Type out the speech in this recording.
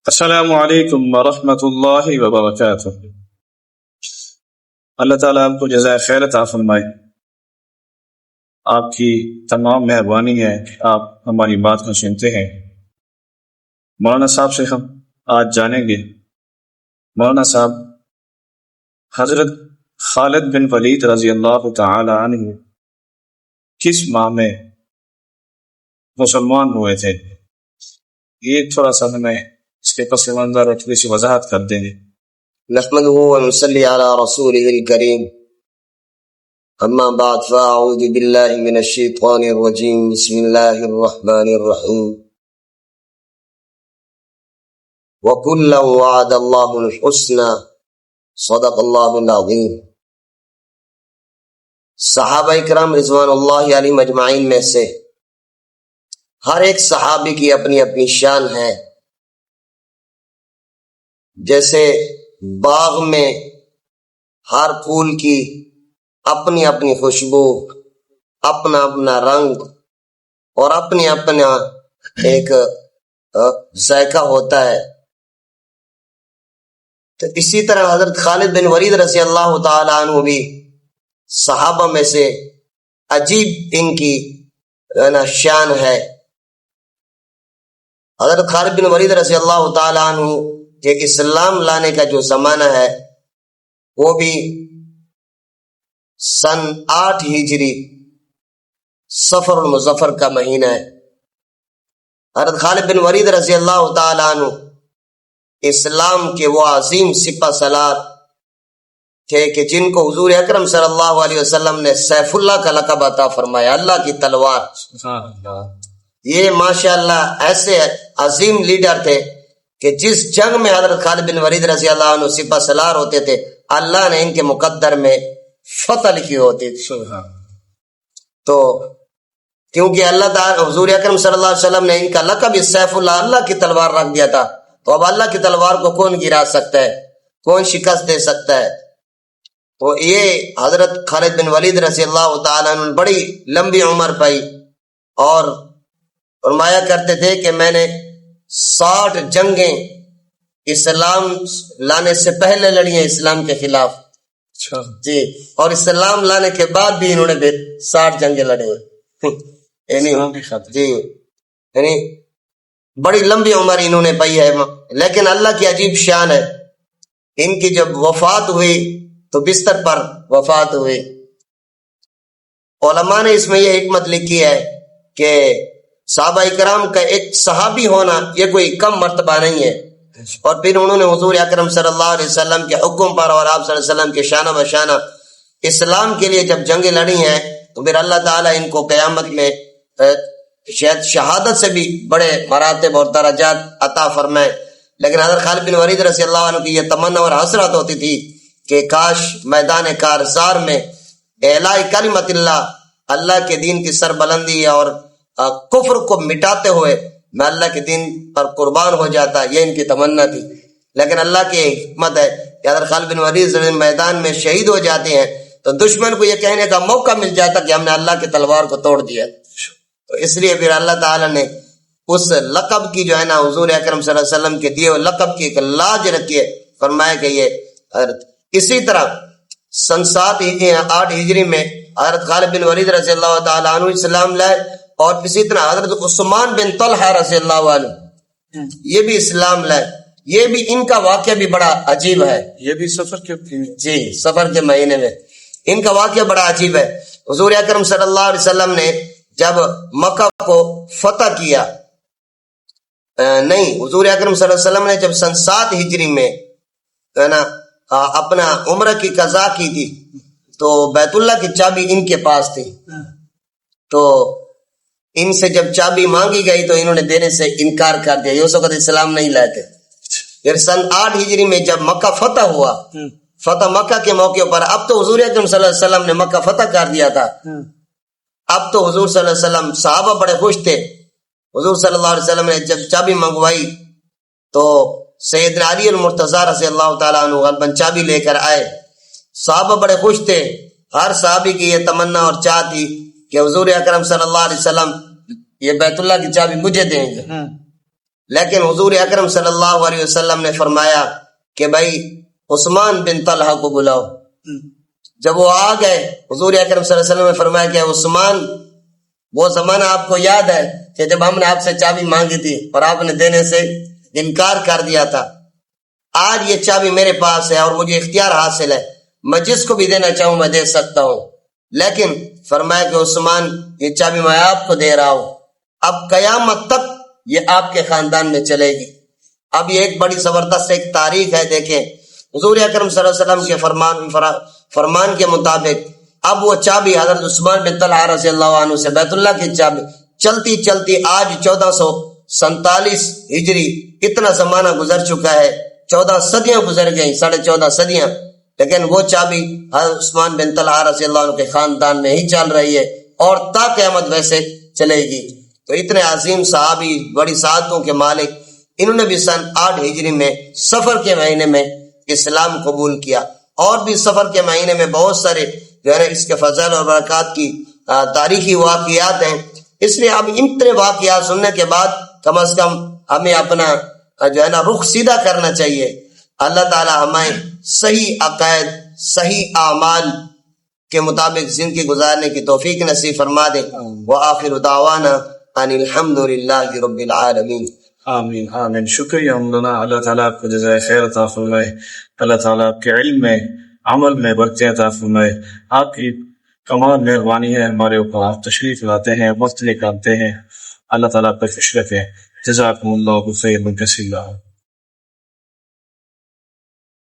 السلام علیکم ورحمۃ اللہ وبرکاتہ۔ اللہ تعالیٰ آپ کو جزائے خیر عطا فرمائے۔ آپ کی تمام مہربانی ہے کہ آپ ہماری بات کو سنتے ہیں۔ مولانا صاحب سے ہم آج جانیں گے، مولانا صاحب حضرت خالد بن ولید رضی اللہ تعالی عنہ کس ماہ میں مسلمان ہوئے تھے؟ یہ تھوڑا سا ہمیں اس کے پس منظر اور تھوڑی سی وضاحت کر دیں گے۔ نحمده ونصلي على رسوله الكريم، اما بعد، فاعوذ بالله من الشيطان الرجيم، بسم الله الرحمن الرحيم، وكلا وعد الله الحسنى صدق الله العظيم۔ صحابہ کرام رضوان اللہ علیہم اجمعین میں سے ہر ایک صحابی کی اپنی اپنی شان ہے۔ جیسے باغ میں ہر پھول کی اپنی اپنی خوشبو، اپنا اپنا رنگ اور اپنی اپنا ایک ذائقہ ہوتا ہے، تو اسی طرح حضرت خالد بن ولید رضی اللہ تعالی عنہ بھی صحابہ میں سے عجیب ان کی شان ہے۔ حضرت خالد بن ولید رضی اللہ تعالی عنہ کہ اسلام لانے کا جو زمانہ ہے وہ بھی سن 8 ہجری صفر المظفر کا مہینہ ہے۔ حضرت خالد بن ولید رضی اللہ تعالی عنہ اسلام کے وہ عظیم سپہ سالار تھے کہ جن کو حضور اکرم صلی اللہ علیہ وسلم نے سیف اللہ کا لقب عطا فرمایا، اللہ کی تلوار۔ یہ ماشاءاللہ ایسے عظیم لیڈر تھے کہ جس جنگ میں حضرت خالد بن ولید رضی اللہ عنہ سپہ سالار ہوتے تھے، اللہ نے ان کے مقدر میں فتح لکھی ہوتی تھی۔ تو کیونکہ اللہ تعالی حضور اکرم صلی اللہ علیہ وسلم نے ان کا لقب اس سیف اللہ، اللہ کی تلوار رکھ دیا تھا، تو اب اللہ کی تلوار کو کون گرا سکتا ہے، کون شکست دے سکتا ہے؟ تو یہ حضرت خالد بن ولید رضی اللہ تعالیٰ عنہ بڑی لمبی عمر پائی اور فرمایا کرتے تھے کہ میں نے 60 جنگیں اسلام لانے سے پہلے لڑی ہیں اسلام کے خلاف، جی، اور اسلام لانے کے بعد بھی انہوں نے 60 جنگیں لڑے ہوئے، جی، یعنی بڑی لمبی عمر انہوں نے پائی ہے۔ لیکن اللہ کی عجیب شان ہے، ان کی جب وفات ہوئی تو بستر پر وفات ہوئی۔ علماء نے اس میں یہ حکمت لکھی ہے کہ صحابہ کرام کا ایک صحابی ہونا یہ کوئی کم مرتبہ نہیں ہے، اور پھر انہوں نے حضور اکرم صلی اللہ علیہ وسلم کے حکم پر اور آپ صلی اللہ علیہ وسلم کے شانہ بشانہ اسلام کے لیے جب جنگیں لڑی ہیں، تو پھر اللہ تعالیٰ ان کو قیامت میں شاید شہادت سے بھی بڑے مراتب اور درجات عطا فرمائے۔ لیکن حضرت خالد بن ولید رضی اللہ عنہ کی یہ تمنا اور حسرت ہوتی تھی کہ کاش میدان کارزار میں اعلاء کلمت اللہ کے دین کی سربلندی اور کفر کو مٹاتے ہوئے میں اللہ کے دین پر قربان ہو جاتا، یہ ان کی تمنا تھی۔ لیکن اللہ کی حکمت ہے کہ حضرت خالد بن ولید میدان میں شہید ہو جاتے ہیں تو دشمن کو یہ کہنے کا موقع مل جاتا کہ ہم نے اللہ کی تلوار کو توڑ دیا۔ تو اس لیے پھر اللہ تعالیٰ نے اس لقب کی جو ہے نا حضور اکرم صلی اللہ علیہ وسلم کے دیے لقب کی ایک لاج رکھی ہے، فرمایا کہ یہ اسی طرح سن 8 ہجری میں حضرت خالد بن ولید رضی اللہ تعالیٰ عنہ اسلام لائے، اور اسی طرح حضرت عثمان بن طلحہ رضی اللہ عنہ یہ بھی اسلام لائے۔ یہ بھی ان کا واقعہ بھی بڑا عجیب ہے، یہ بھی سفر کے جی سفر کے مہینے میں ان کا واقعہ بڑا عجیب ہے۔ حضور اکرم صلی اللہ علیہ وسلم نے جب مکہ کو فتح کیا، نہیں، حضور اکرم صلی اللہ علیہ وسلم نے جب سن 7 ہجری میں اپنا عمرہ کی قضا کی تھی تو بیت اللہ کی چابی ان کے پاس تھی، تو ان سے جب چابی مانگی گئی تو انہوں نے دینے سے انکار کر دیا، یہ اس وقت اسلام نہیں لائے تھے۔ پھر سن 8 ہجری میں جب مکہ فتح ہوا، فتح مکہ کے موقع پر، اب تو حضور اکرم صلی اللہ علیہ وسلم نے مکہ فتح کر دیا تھا، اب تو حضور صلی اللہ علیہ وسلم صحابہ بڑے خوش تھے۔ حضور صلی اللہ علیہ وسلم نے جب چابی منگوائی تو سیدنا علی المرتضیٰ رضی اللہ تعالیٰ عنہ غالباً چابی لے کر آئے، صحابہ بڑے خوش تھے۔ ہر صحابی کی یہ تمنا اور چاہ تھی کہ حضور اکرم صلی اللہ علیہ وسلم یہ بیت اللہ کی چابی مجھے دیں گے، لیکن حضور اکرم صلی اللہ علیہ وسلم نے فرمایا کہ بھائی عثمان بن طلحہ کو بلاؤ. جب وہ آ گئے حضور اکرم صلی اللہ علیہ وسلم نے فرمایا کہ عثمان وہ زمانہ آپ کو یاد ہے کہ جب ہم نے آپ سے چابی مانگی تھی اور آپ نے دینے سے انکار کر دیا تھا. آج یہ چابی میرے پاس ہے اور مجھے اختیار حاصل ہے، میں جس کو بھی دینا چاہوں میں دے سکتا ہوں. لیکن فرمایا کہ عثمان یہ چابی میں آپ کو دے رہا ہوں، اب قیامت تک یہ آپ کے خاندان میں چلے گی. اب یہ ایک بڑی زبردست ایک تاریخ ہے. دیکھیں حضور اکرم صلی اللہ علیہ وسلم کے فرمان کے مطابق اب وہ چابی حضرت عثمان بن طلحہ رضی اللہ عنہ سے، بیت اللہ کی چابی، چلتی چلتی آج 1447 ہجری اتنا زمانہ گزر چکا ہے، 14 صدیاں گزر گئیں، 14.5 صدیاں، لیکن وہ چابی حضرت عثمان بن طلحہ رضی اللہ عنہ کے خاندان میں ہی چل رہی ہے اور تا قیامت ویسے چلے گی. تو اتنے عظیم صحابی، بڑی سعادتوں کے مالک، انہوں نے بھی سن 8 ہجری میں سفر کے مہینے میں اسلام قبول کیا. اور بھی سفر کے مہینے میں بہت سارے جو ہے اس کے فضائل اور برکات کی تاریخی واقعات ہیں. اس لیے اب اتنے واقعات سننے کے بعد کم از کم ہمیں اپنا جو ہے نا رخ سیدھا کرنا چاہیے. اللہ تعالی ہمیں صحیح عقائد، صحیح اعمال کے مطابق زندگی گزارنے کی توفیق نصیب فرما دے. وآخر دعوانا ان الحمد للہ رب العالمین. آمین آمین. شکریہ مولانا، اللہ تعالیٰ آپ کو جزائے خیر عطا فرمائے. اللہ تعالیٰ آپ کے علم میں، عمل میں برکتیں عطا فرمائے. آپ کی کمال مہربانی ہے ہمارے اوپر، آپ تشریف لاتے ہیں، وقت نکالتے ہیں. اللہ تعالیٰ آپ پر خوش رکھے. جزاکم اللہ خیرا کثیرا.